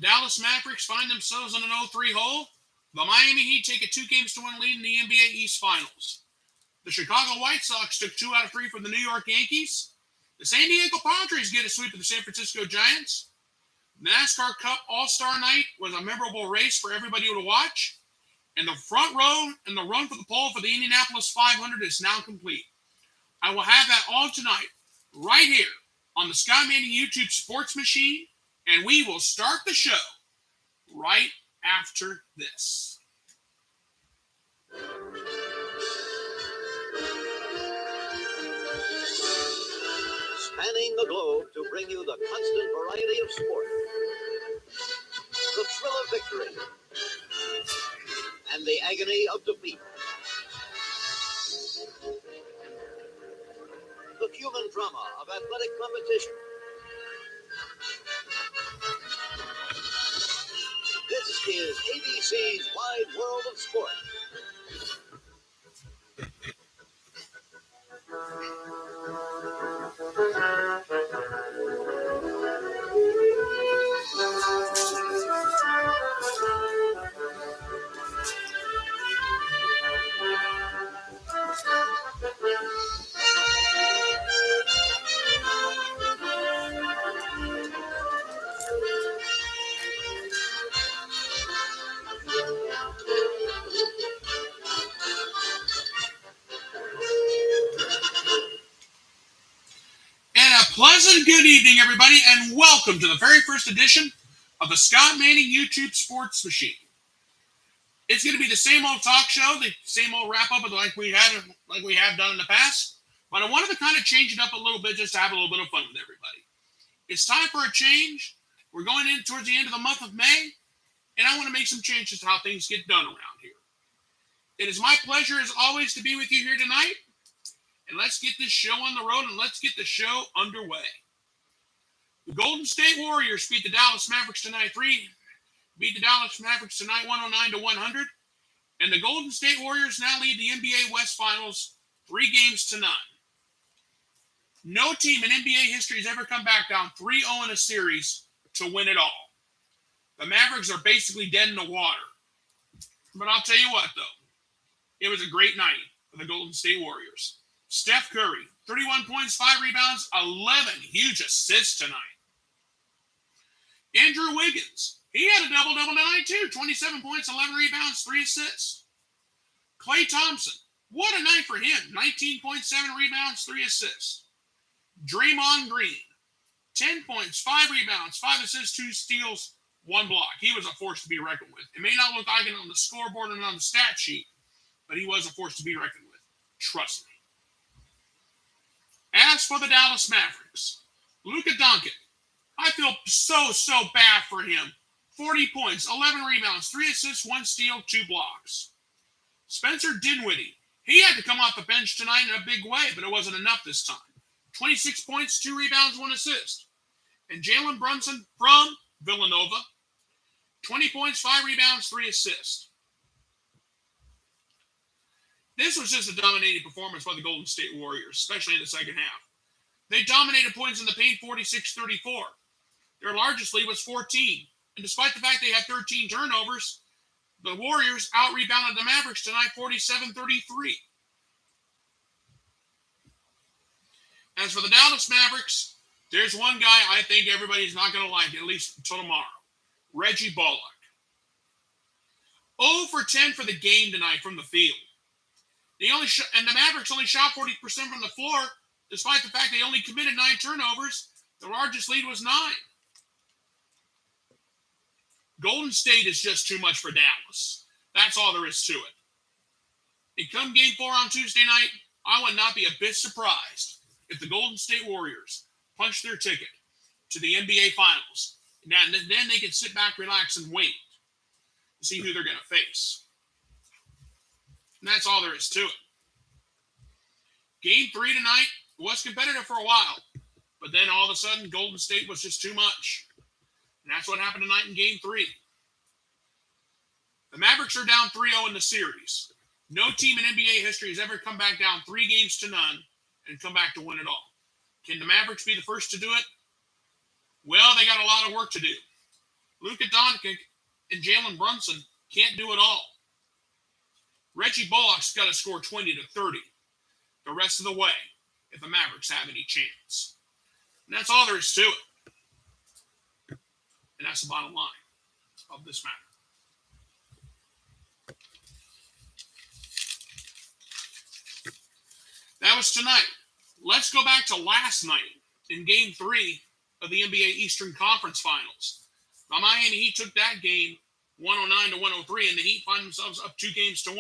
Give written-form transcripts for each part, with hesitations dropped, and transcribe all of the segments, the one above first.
Dallas Mavericks find themselves in an 0-3 hole. The Miami Heat take a 2-1 lead in the NBA East Finals. The Chicago White Sox took 2 out of 3 from the New York Yankees. The San Diego Padres get a sweep of the San Francisco Giants. The NASCAR Cup All-Star Night was a memorable race for everybody to watch. And the front row and the run for the pole for the Indianapolis 500 is now complete. I will have that all tonight, right here on the Scott Manning YouTube Sports Machine, and we will start the show right after this. Spanning the globe to bring you the constant variety of sport, the thrill of victory, and the agony of defeat. The human drama of athletic competition. This is ABC's Wide World of Sport. Pleasant good evening, everybody, and welcome to the very first edition of the Scott Manning YouTube Sports Machine. It's going to be the same old talk show, the same old wrap-up like we have done in the past, but I wanted to kind of change it up a little bit just to have a little bit of fun with everybody. It's time for a change. We're going in towards the end of the month of May, and I want to make some changes to how things get done around here. It is my pleasure, as always, to be with you here tonight. And let's get this show on the road and let's get the show underway. The Golden State Warriors beat the Dallas Mavericks tonight 109-100. And the Golden State Warriors now lead the NBA West Finals 3-0. No team in NBA history has ever come back down 3-0 in a series to win it all. The Mavericks are basically dead in the water. But I'll tell you what, though. It was a great night for the Golden State Warriors. Steph Curry, 31 points, 5 rebounds, 11 huge assists tonight. Andrew Wiggins, he had a double-double tonight too. 27 points, 11 rebounds, 3 assists. Klay Thompson, what a night for him. 19.7 rebounds, 3 assists. Draymond Green, 10 points, 5 rebounds, 5 assists, 2 steals, 1 block. He was a force to be reckoned with. It may not look like it on the scoreboard and on the stat sheet, but he was a force to be reckoned with. Trust me. As for the Dallas Mavericks, Luka Doncic, I feel so bad for him. 40 points, 11 rebounds, 3 assists, 1 steal, 2 blocks. Spencer Dinwiddie, he had to come off the bench tonight in a big way, but it wasn't enough this time. 26 points, 2 rebounds, 1 assist. And Jalen Brunson from Villanova, 20 points, 5 rebounds, 3 assists. This was just a dominating performance by the Golden State Warriors, especially in the second half. They dominated points in the paint 46-34. Their largest lead was 14. And despite the fact they had 13 turnovers, the Warriors out-rebounded the Mavericks tonight 47-33. As for the Dallas Mavericks, there's one guy I think everybody's not going to like, at least until tomorrow. Reggie Bullock. 0 for 10 for the game tonight from the field. And the Mavericks only shot 40% from the floor, despite the fact they only committed 9 turnovers. The largest lead was 9. Golden State is just too much for Dallas. That's all there is to it. And come Game 4 on Tuesday night, I would not be a bit surprised if the Golden State Warriors punch their ticket to the NBA Finals. Now, then they can sit back, relax, and wait to see who they're going to face. And that's all there is to it. Game 3 tonight was competitive for a while, but then all of a sudden, Golden State was just too much. And that's what happened tonight in Game 3. The Mavericks are down 3-0 in the series. No team in NBA history has ever come back down 3-0 and come back to win it all. Can the Mavericks be the first to do it? Well, they got a lot of work to do. Luka Doncic and Jalen Brunson can't do it all. Reggie Bullock's got to score 20 to 30 the rest of the way if the Mavericks have any chance. And that's all there is to it. And that's the bottom line of this matter. That was tonight. Let's go back to last night in Game 3 of the NBA Eastern Conference Finals. The Miami Heat took that game 109 to 103, and the Heat find themselves up 2-1.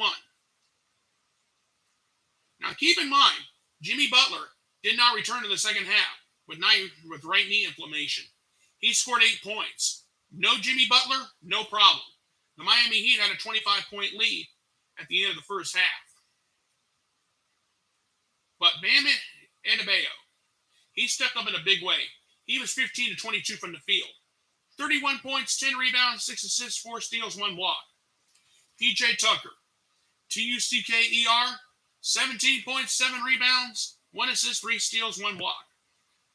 Now, keep in mind, Jimmy Butler did not return to the second half with right knee inflammation. He scored 8 points. No Jimmy Butler, no problem. The Miami Heat had a 25-point lead at the end of the first half. But Bam Adebayo, he stepped up in a big way. He was 15 to 22 from the field. 31 points, 10 rebounds, 6 assists, 4 steals, 1 block. PJ Tucker, TUCKER, 17 points, 7 rebounds, 1 assist, 3 steals, 1 block.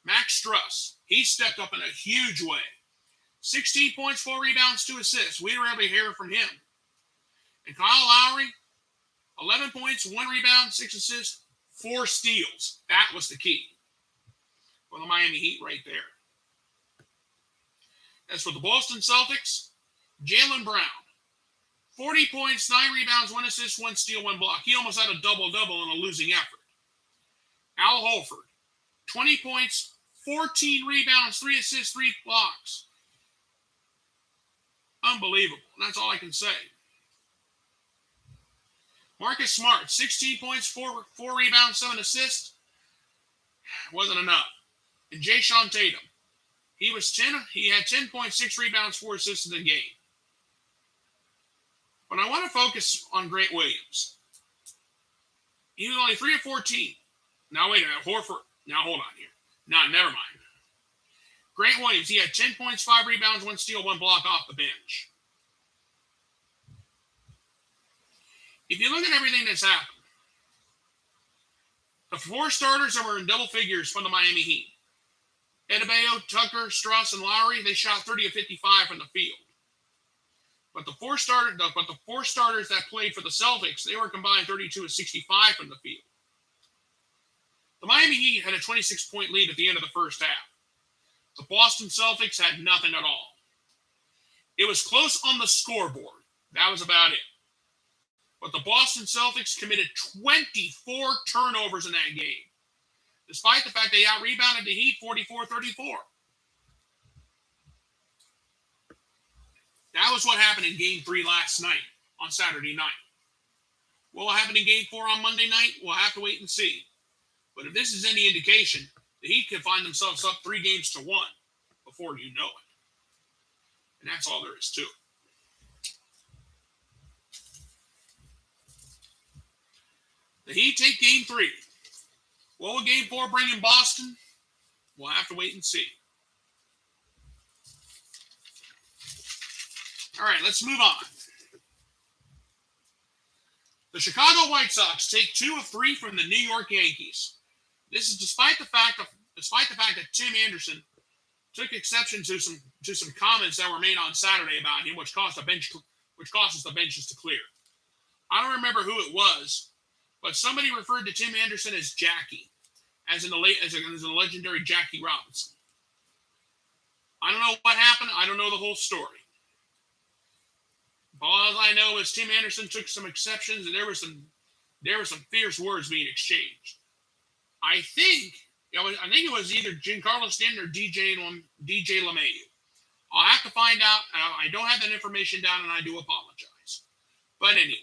Max Struss, he stepped up in a huge way. 16 points, 4 rebounds, 2 assists. We rarely hear from him. And Kyle Lowry, 11 points, 1 rebound, 6 assists, 4 steals. That was the key for the Miami Heat right there. As for the Boston Celtics, Jaylen Brown, 40 points, 9 rebounds, 1 assist, 1 steal, 1 block. He almost had a double-double in a losing effort. Al Horford, 20 points, 14 rebounds, 3 assists, 3 blocks. Unbelievable. That's all I can say. Marcus Smart, 16 points, 4 rebounds, 7 assists. Wasn't enough. And Jayson Tatum, he had 10.6 rebounds, 4 assists in the game. But I want to focus on Grant Williams. He was only 3 of 14. Now wait a minute, Horford. Now hold on here. No, never mind. Grant Williams, he had 10 points, 5 rebounds, 1 steal, 1 block off the bench. If you look at everything that's happened, the 4 starters that were in double figures from the Miami Heat, Adebayo, Tucker, Struss, and Lowry, they shot 30 of 55 from the field. But the four starters that played for the Celtics, they were combined 32 of 65 from the field. The Miami Heat had a 26-point lead at the end of the first half. The Boston Celtics had nothing at all. It was close on the scoreboard. That was about it. But the Boston Celtics committed 24 turnovers in that game, despite the fact they out-rebounded the Heat 44-34. That was what happened in Game 3 last night on Saturday night. What will happen in Game 4 on Monday night? We'll have to wait and see. But if this is any indication, the Heat could find themselves up 3-1 before you know it. And that's all there is to it. The Heat take Game 3. What will Game 4 bring in Boston? We'll have to wait and see. All right, let's move on. The Chicago White Sox take 2 of 3 from the New York Yankees. This is despite the fact that Tim Anderson took exception to some comments that were made on Saturday about him, which causes the benches to clear. I don't remember who it was, but somebody referred to Tim Anderson as Jackie, as in the legendary Jackie Robinson. I don't know what happened. I don't know the whole story. All I know is Tim Anderson took some exceptions, and there were some fierce words being exchanged. I think it was either Giancarlo Stanton or DJ LeMahieu. I'll have to find out. I don't have that information down, and I do apologize. But anyway,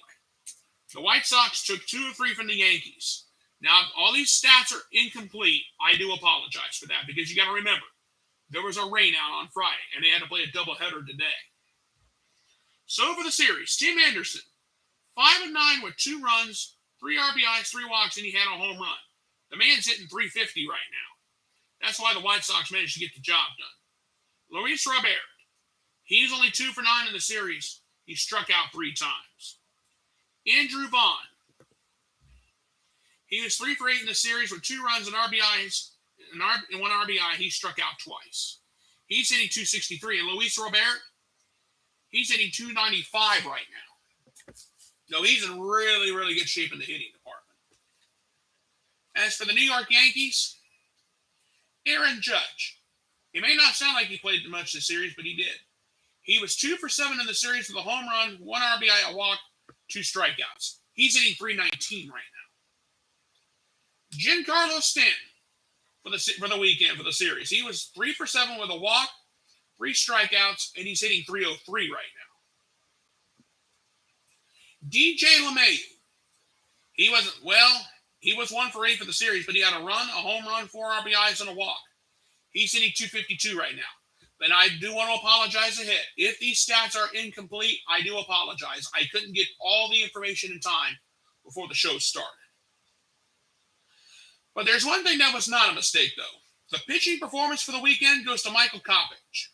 the White Sox took 2 of 3 from the Yankees. Now, all these stats are incomplete. I do apologize for that, because you got to remember, there was a rainout on Friday, and they had to play a doubleheader today. So for the series, Tim Anderson, 5 of 9 with 2 runs, 3 RBIs, 3 walks, and he had a home run. The man's hitting 350 right now. That's why the White Sox managed to get the job done. Luis Robert, he's only 2 for 9 in the series. He struck out 3 times. Andrew Vaughn, he was 3 for 8 in the series with 2 runs and RBIs, and 1 RBI. He struck out twice. He's hitting 263. And Luis Robert, He's hitting 295 right now. So he's in really, really good shape in the hitting department. As for the New York Yankees, Aaron Judge. He may not sound like he played much this series, but he did. He was 2 for 7 in the series with a home run, 1 RBI, a walk, 2 strikeouts. He's hitting 319 right now. Giancarlo Stanton for the weekend, for the series. He was 3 for 7 with a walk, 3 strikeouts, and he's hitting 303 right now. DJ LeMahieu. He was 1 for 8 for the series, but he had a run, a home run, 4 RBIs, and a walk. He's hitting 252 right now. But I do want to apologize ahead. If these stats are incomplete, I do apologize. I couldn't get all the information in time before the show started. But there's one thing that was not a mistake, though. The pitching performance for the weekend goes to Michael Kopech.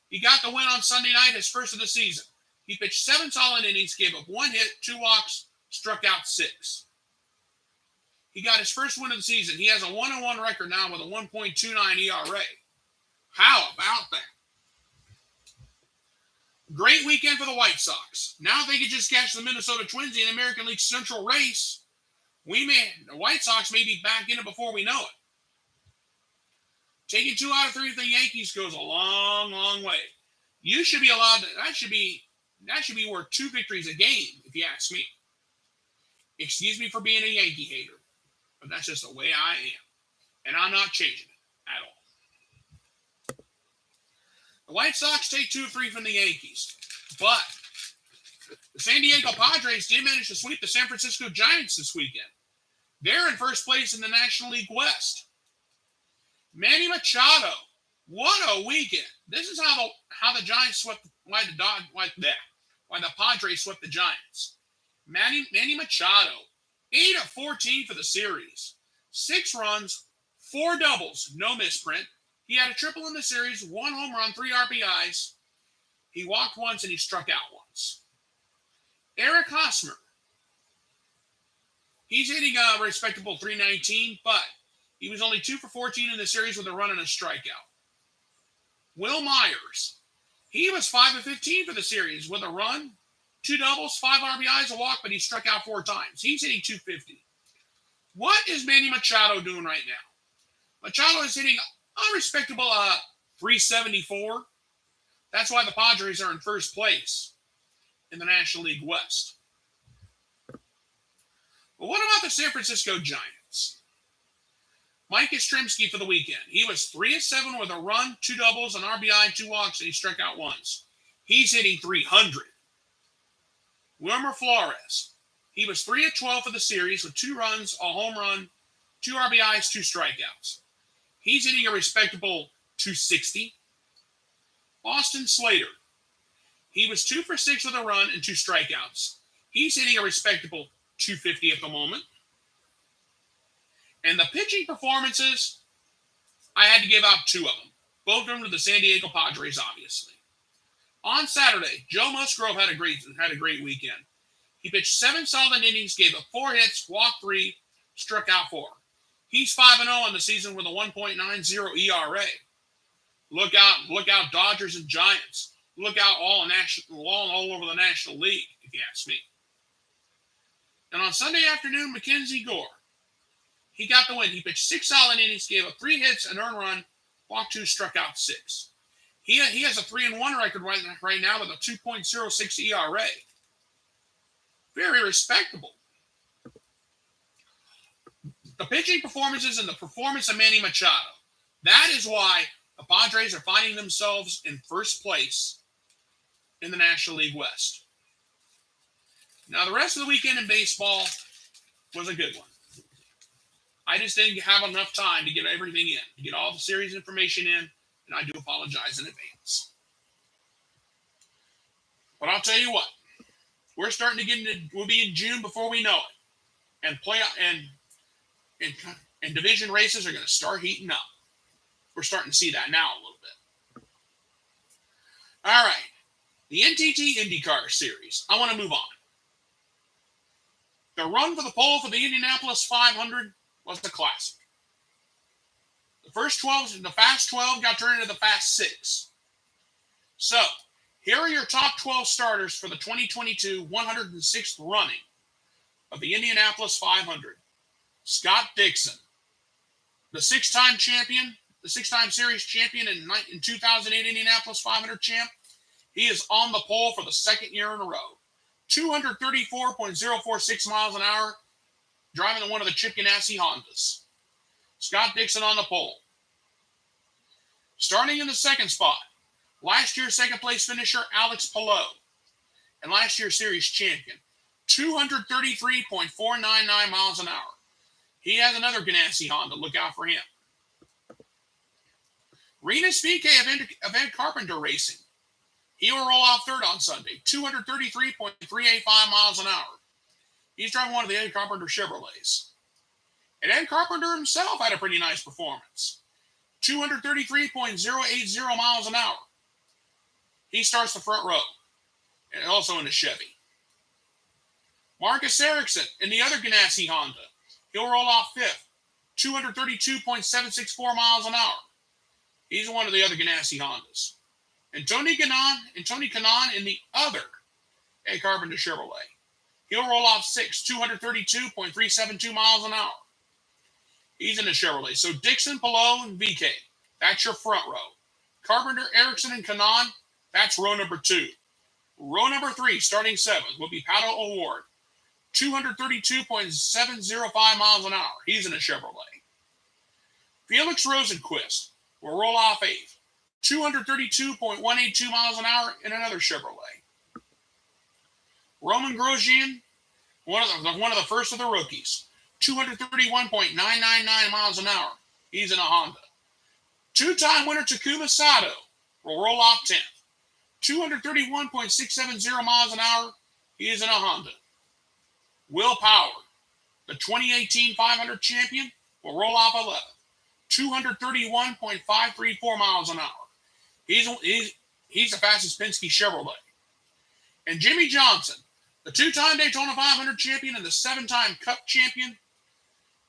He got the win on Sunday night, his first of the season. He pitched 7 solid innings, gave up 1 hit, 2 walks, struck out 6. He got his first win of the season. He has a 1-1 record now with a 1.29 ERA. How about that? Great weekend for the White Sox. Now if they could just catch the Minnesota Twins in the American League Central race, the White Sox may be back in it before we know it. Taking 2 out of 3 for the Yankees goes a long, long way. You should be allowed to. That should be worth 2 victories a game, if you ask me. Excuse me for being a Yankee hater, but that's just the way I am, and I'm not changing it at all. The White Sox take 2 of 3 from the Yankees, but the San Diego Padres did manage to sweep the San Francisco Giants this weekend. They're in first place in the National League West. Manny Machado, what a weekend! This is how the Giants swept, why the Padres swept the Giants. Manny Machado, 8 of 14 for the series, 6 runs, 4 doubles, no misprint. He had a triple in the series, 1 home run, 3 RBIs. He walked once and he struck out once. Eric Hosmer. He's hitting a respectable 319, but he was only 2 for 14 in the series with a run and a strikeout. Will Myers. He was 5 of 15 for the series with a run, 2 doubles, 5 RBIs, a walk, but he struck out 4 times. He's hitting 250. What is Manny Machado doing right now? Machado is hitting a respectable 374. That's why the Padres are in first place in the National League West. But what about the San Francisco Giants? Mike Yastrzemski for the weekend. He was 3 of 7 with a run, 2 doubles, an RBI, 2 walks, and he struck out once. He's hitting 300. Wilmer Flores. He was 3 of 12 for the series with 2 runs, a home run, 2 RBIs, 2 strikeouts. He's hitting a respectable 260. Austin Slater. He was 2 for 6 with a run and 2 strikeouts. He's hitting a respectable 250 at the moment. And the pitching performances, I had to give out 2 of them. Both of them to the San Diego Padres, obviously. On Saturday, Joe Musgrove had a great weekend. He pitched 7 solid innings, gave up 4 hits, walked 3, struck out 4. He's 5-0 on the season with a 1.90 ERA. Look out, Dodgers and Giants. Look out all over the National League, if you ask me. And on Sunday afternoon, Mackenzie Gore. He got the win. He pitched 6 solid innings, gave up 3 hits, an earned run, walked 2, struck out 6. He has a 3-1 record right now with a 2.06 ERA. Very respectable. The pitching performances and the performance of Manny Machado. That is why the Padres are finding themselves in first place in the National League West. Now, the rest of the weekend in baseball was a good one. I just didn't have enough time to get everything in, to get all the series information in, and I do apologize in advance. But I'll tell you what, we're starting to we'll be in June before we know it. And division races are going to start heating up. We're starting to see that now a little bit. All right. The NTT IndyCar Series. I want to move on. The run for the pole for the Indianapolis 500 was the classic. The Fast 12 got turned into the Fast 6. So, Here are your top 12 starters for the 2022 106th running of the Indianapolis 500. Scott Dixon, the six-time champion, the six-time series champion in 2008 Indianapolis 500 champ. He is on the pole for the second year in a row. 234.046 miles an hour, driving one of the Chip Ganassi Hondas. Scott Dixon on the pole. Starting in the second spot, last year's second place finisher Alex Palou, and last year's series champion, 233.499 miles an hour. He has another Ganassi Honda. Look out for him. Renus VK of Ed Carpenter Racing. He will roll out third on Sunday, 233.385 miles an hour. He's driving one of the Ed Carpenter Chevrolets. And Ed Carpenter himself had a pretty nice performance, 233.080 miles an hour. He starts the front row, and also in a Chevy. Marcus Ericsson in the other Ganassi Honda. He'll roll off fifth, 232.764 miles an hour. He's one of the other Ganassi Hondas. And Tony Kanaan in the other Ed Carpenter Chevrolet. He'll roll off sixth, 232.372 miles an hour. He's in the Chevrolet. So Dixon, Palou, and VK, that's your front row. Carpenter, Ericsson, and Kanaan, that's row number 2. Row number 3, starting 7th, will be Pato O'Ward, 232.705 miles an hour. He's in a Chevrolet. Felix Rosenquist will roll off 8th, 232.182 miles an hour in another Chevrolet. Roman Grosjean, one of the first of the rookies, 231.999 miles an hour. He's in a Honda. Two-time winner Takuma Sato will roll off 10th, 231.670 miles an hour. He is in a Honda. Will Power, the 2018 500 champion, will roll off 11th, 231.534 miles an hour. He's the fastest Penske Chevrolet. And Jimmy Johnson, the 2-time Daytona 500 champion and the 7-time Cup champion,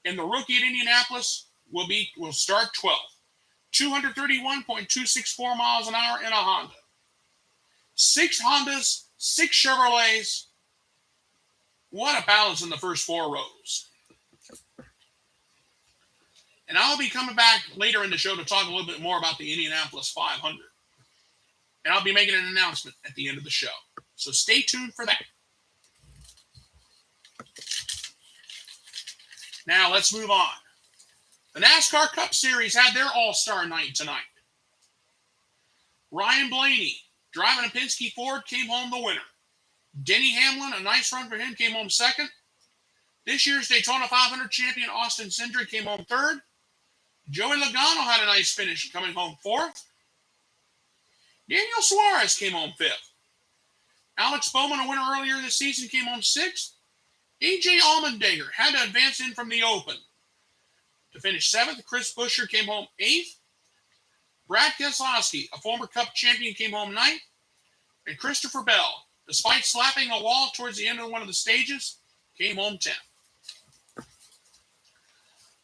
and the rookie at Indianapolis will start 12th, 231.264 miles an hour in a Honda. 6 Hondas, 6 Chevrolets. What a balance in the first 4 rows. And I'll be coming back later in the show to talk a little bit more about the Indianapolis 500. And I'll be making an announcement at the end of the show. So stay tuned for that. Now let's move on. The NASCAR Cup Series had their all-star night tonight. Ryan Blaney, driving a Penske Ford, came home the winner. Denny Hamlin, a nice run for him, came home second. This year's Daytona 500 champion Austin Cindric came home third. Joey Logano had a nice finish, coming home fourth. Daniel Suarez came home fifth. Alex Bowman, a winner earlier this season, came home sixth. A.J. Allmendinger had to advance in from the Open to finish seventh. Chris Buescher came home eighth. Brad Keselowski, a former Cup champion, came home ninth. And Christopher Bell, despite slapping a wall towards the end of one of the stages, came home 10th.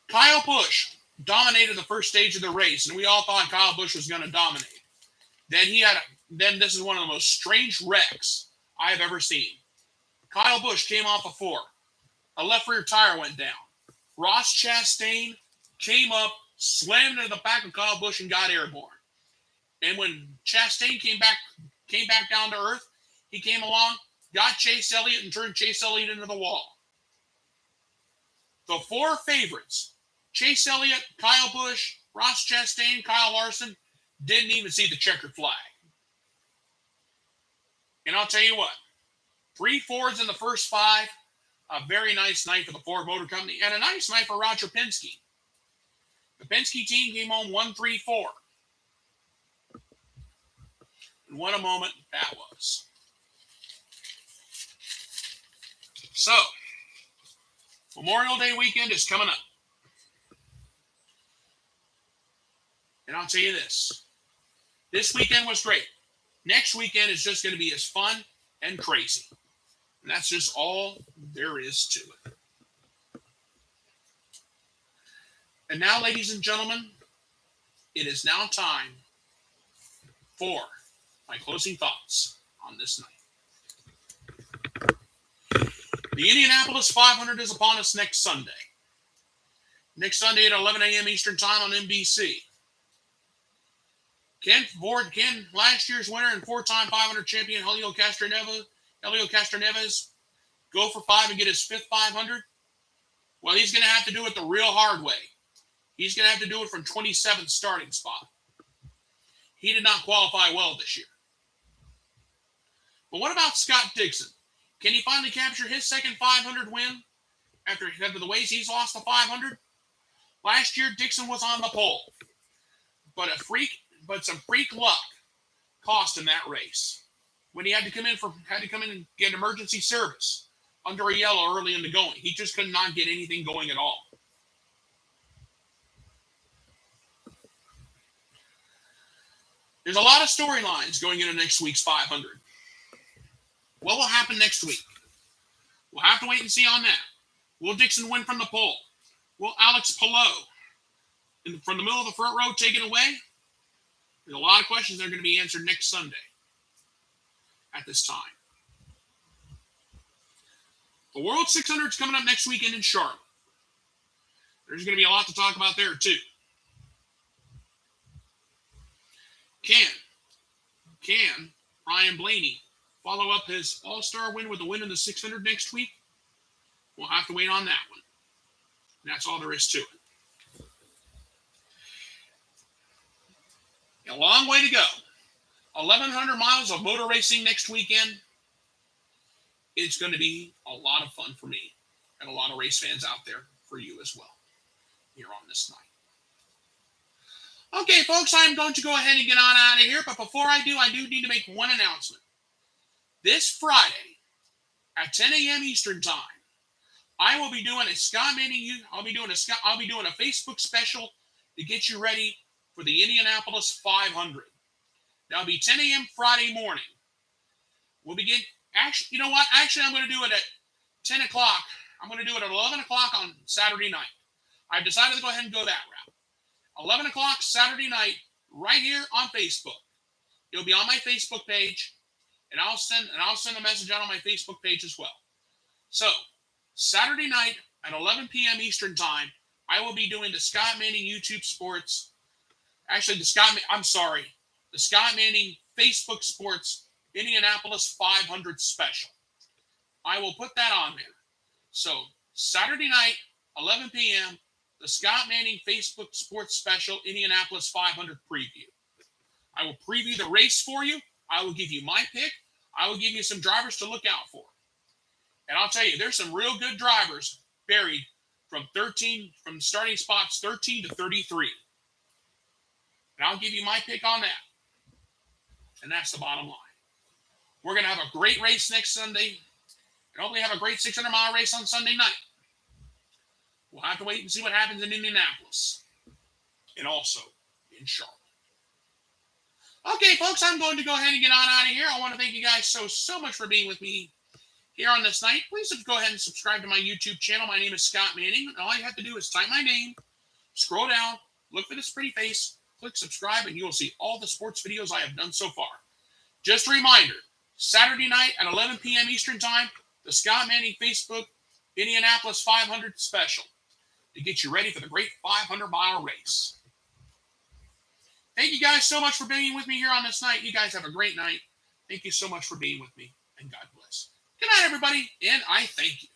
Kyle Busch dominated the first stage of the race, and we all thought Kyle Busch was going to dominate. Then this is one of the most strange wrecks I have ever seen. Kyle Busch came off a 4. A left rear tire went down. Ross Chastain came up, slammed into the back of Kyle Busch, and got airborne. And when Chastain came back down to earth, he came along, got Chase Elliott, and turned Chase Elliott into the wall. The 4 favorites, Chase Elliott, Kyle Busch, Ross Chastain, Kyle Larson, didn't even see the checkered flag. And I'll tell you what, 3 Fords in the first 5, a very nice night for the Ford Motor Company, and a nice night for Roger Penske. The Penske team came home 1-3-4. And what a moment that was. So, Memorial Day weekend is coming up. And I'll tell you this. This weekend was great. Next weekend is just going to be as fun and crazy. And that's just all there is to it. And now, ladies and gentlemen, it is now time for my closing thoughts on this night. The Indianapolis 500 is upon us next Sunday. Next Sunday at 11 a.m. Eastern Time on NBC. Can last year's winner and four-time 500 champion Helio Castroneves go for 5 and get his fifth 500? Well, he's going to have to do it the real hard way. He's going to have to do it from 27th starting spot. He did not qualify well this year. But what about Scott Dixon? Can he finally capture his second 500 win after the ways he's lost the 500? Last year, Dixon was on the pole. But some freak luck cost him that race. When he had to come in and get emergency service under a yellow early in the going. He just could not get anything going at all. There's a lot of storylines going into next week's 500. What will happen next week? We'll have to wait and see on that. Will Dixon win from the pole? Will Alex Palou, from the middle of the front row, take it away? There's a lot of questions that are going to be answered next Sunday at this time. The World 600 is coming up next weekend in Charlotte. There's going to be a lot to talk about there, too. Can Ryan Blaney follow up his all-star win with a win in the 600 next week? We'll have to wait on that one. And that's all there is to it. A long way to go. 1,100 miles of motor racing next weekend. It's going to be a lot of fun for me and a lot of race fans out there for you as well here on this night. Okay, folks, I'm going to go ahead and get on out of here. But before I do need to make one announcement. This Friday at 10 a.m. Eastern Time, I will be doing a Scott Manning. I'll be doing a Facebook special to get you ready for the Indianapolis 500. That'll be 10 a.m. Friday morning. We'll begin. Actually, you know what? Actually, I'm going to do it at 10 o'clock. I'm going to do it at 11 o'clock on Saturday night. I've decided to go ahead and go that route. 11 o'clock Saturday night, right here on Facebook. It'll be on my Facebook page, and I'll send a message out on my Facebook page as well. So, Saturday night at 11 p.m. Eastern Time, I will be doing the Scott Manning YouTube Sports. Actually, the Scott Manning Facebook Sports Indianapolis 500 special. I will put that on there. So, Saturday night, 11 p.m., the Scott Manning Facebook Sports Special Indianapolis 500 preview. I will preview the race for you. I will give you my pick. I will give you some drivers to look out for. And I'll tell you, there's some real good drivers buried from starting spots 13 to 33. And I'll give you my pick on that. And that's the bottom line. We're going to have a great race next Sunday. And hopefully have a great 600-mile race on Sunday night. We'll have to wait and see what happens in Indianapolis. And also in Charlotte. Okay, folks, I'm going to go ahead and get on out of here. I want to thank you guys so much for being with me here on this night. Please go ahead and subscribe to my YouTube channel. My name is Scott Manning. And all you have to do is type my name, scroll down, look for this pretty face, click subscribe, and you will see all the sports videos I have done so far. Just a reminder, Saturday night at 11 p.m. Eastern Time, the Scott Manning Facebook Indianapolis 500 special to get you ready for the great 500-mile race. Thank you guys so much for being with me here on this night. You guys have a great night. Thank you so much for being with me, and God bless. Good night, everybody, and I thank you.